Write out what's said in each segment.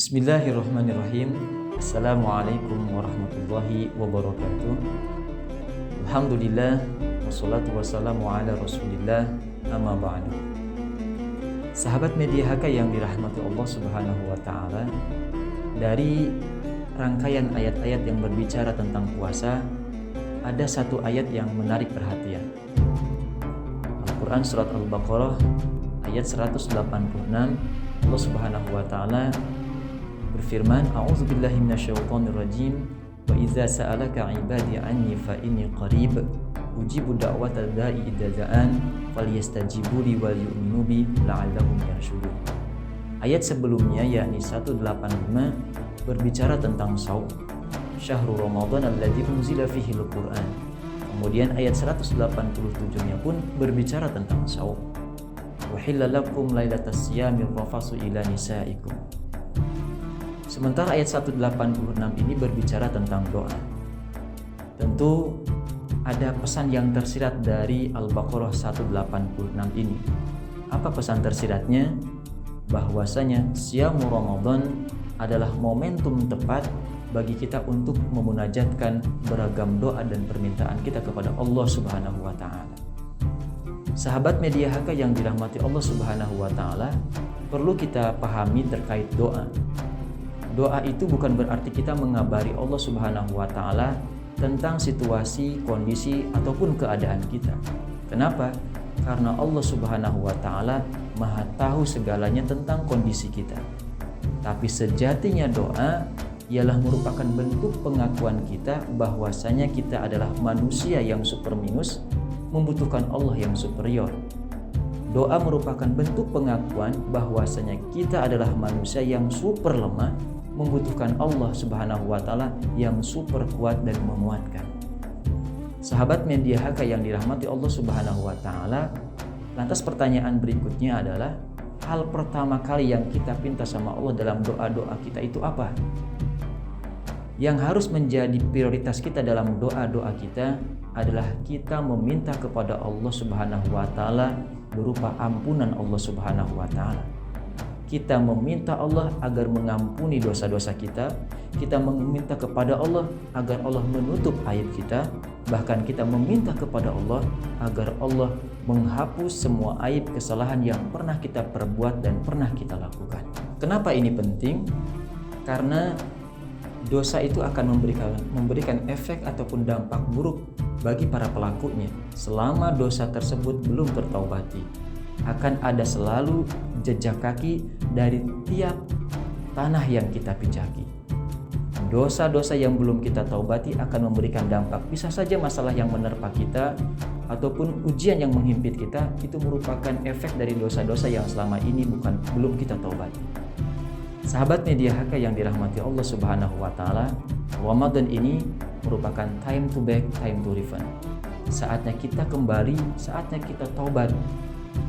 Bismillahirrahmanirrahim. Assalamualaikum warahmatullahi wabarakatuh. Alhamdulillah, wassalatu wassalamu ala rasulillah, amma ba'du. Sahabat media HK yang dirahmati Allah subhanahu wa ta'ala, dari rangkaian ayat-ayat yang berbicara tentang puasa, ada satu ayat yang menarik perhatian. Al-Quran Surat Al-Baqarah ayat 186, Allah subhanahu wa ta'ala berfirman, A'udzubillahi minasyaitonirrajim, wa idza sa'alaka 'ibadi 'anni fa inni qarib ujibu da'watad da'i idza da'an falyastajibu li wal yu'minu bi la'allahum yarshudun. Ayat sebelumnya yakni 185 berbicara tentang shaum, syahrul ramadan alladzi unzila fihi al-Qur'an. Kemudian ayat 187-nya pun berbicara tentang shaum. Wa hillalakum lailatas siyamir rafasu ila nisaikum. Sementara ayat 186 ini berbicara tentang doa. Tentu ada pesan yang tersirat dari Al-Baqarah 186 ini. Apa pesan tersiratnya? Bahwasanya Siyamul Ramadan adalah momentum tepat bagi kita untuk memunajatkan beragam doa dan permintaan kita kepada Allah Subhanahu wa taala. Sahabat media HK yang dirahmati Allah Subhanahu wa taala, perlu kita pahami terkait doa. Doa itu bukan berarti kita mengabari Allah Subhanahu wa ta'ala tentang situasi, kondisi, ataupun keadaan kita. Kenapa? Karena Allah Subhanahu wa ta'ala maha tahu segalanya tentang kondisi kita. Tapi sejatinya doa ialah merupakan bentuk pengakuan kita bahwasanya kita adalah manusia yang super minus, membutuhkan Allah yang superior. Doa merupakan bentuk pengakuan bahwasanya kita adalah manusia yang super lemah, membutuhkan Allah Subhanahu wa ta'ala yang super kuat dan memuatkan. Sahabat media HK yang dirahmati Allah Subhanahu wa ta'ala, lantas pertanyaan berikutnya adalah, hal pertama kali yang kita pinta sama Allah dalam doa-doa kita itu apa? Yang harus menjadi prioritas kita dalam doa-doa kita adalah kita meminta kepada Allah Subhanahu wa ta'ala berupa ampunan Allah Subhanahu wa ta'ala. Kita meminta Allah agar mengampuni dosa-dosa kita. Kita meminta kepada Allah agar Allah menutup aib kita. Bahkan kita meminta kepada Allah agar Allah menghapus semua aib kesalahan yang pernah kita perbuat dan pernah kita lakukan. Kenapa ini penting? Karena dosa itu akan memberikan efek ataupun dampak buruk bagi para pelakunya selama dosa tersebut belum tertaubati. Akan ada selalu jejak kaki dari tiap tanah yang kita pijaki. Dosa-dosa yang belum kita taubati akan memberikan dampak. Bisa saja masalah yang menerpa kita ataupun ujian yang menghimpit kita itu merupakan efek dari dosa-dosa yang selama ini belum kita taubati. Sahabat media HK yang dirahmati Allah Subhanahu wa ta'ala, Ramadan ini merupakan time to back, time to refund. Saatnya kita kembali, saatnya kita taubat,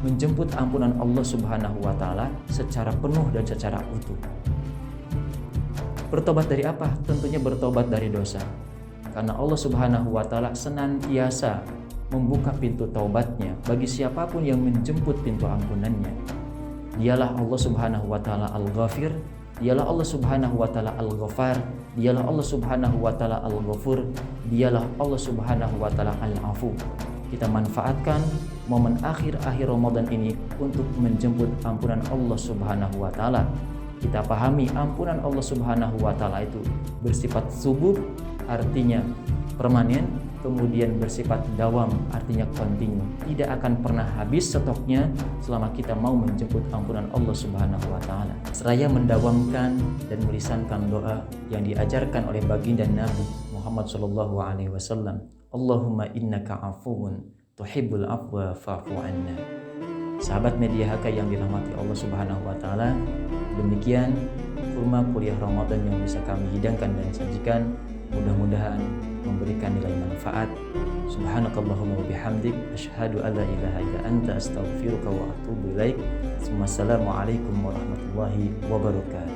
menjemput ampunan Allah Subhanahu wa ta'ala secara penuh dan secara utuh. Bertobat dari apa? Tentunya bertobat dari dosa. Karena Allah Subhanahu wa ta'ala senantiasa membuka pintu taubatnya bagi siapapun yang menjemput pintu ampunannya. Dialah Allah Subhanahu wa ta'ala Al-Ghafir, dialah Allah Subhanahu wa ta'ala Al-Ghafar, dialah Allah Subhanahu wa ta'ala Al-Ghafur, dialah Allah Subhanahu wa ta'ala Al-Afu. Kita manfaatkan momen akhir Ramadan ini untuk menjemput ampunan Allah Subhanahu wa ta'ala. Kita pahami ampunan Allah Subhanahu wa ta'ala itu bersifat subur, artinya permanen, kemudian bersifat dawam, artinya kontinu. Tidak akan pernah habis stoknya selama kita mau menjemput ampunan Allah Subhanahu wa ta'ala. Seraya mendawamkan dan melisankan doa yang diajarkan oleh baginda Nabi Muhammad sallallahu alaihi wasallam. Allahumma innaka afuwun tuhibbul afwa fa'fu anna. Sahabat media HK yang dirahmati Allah Subhanahu wa ta'ala, demikian kurma kuliah Ramadan yang bisa kami hidangkan dan sajikan, mudah-mudahan memberikan nilai manfaat. Subhanakallahumma wa bihamdik asyhadu an la ilaha illa anta astaghfiruka wa atubu ilaik. Wassalamualaikum warahmatullahi wabarakatuh.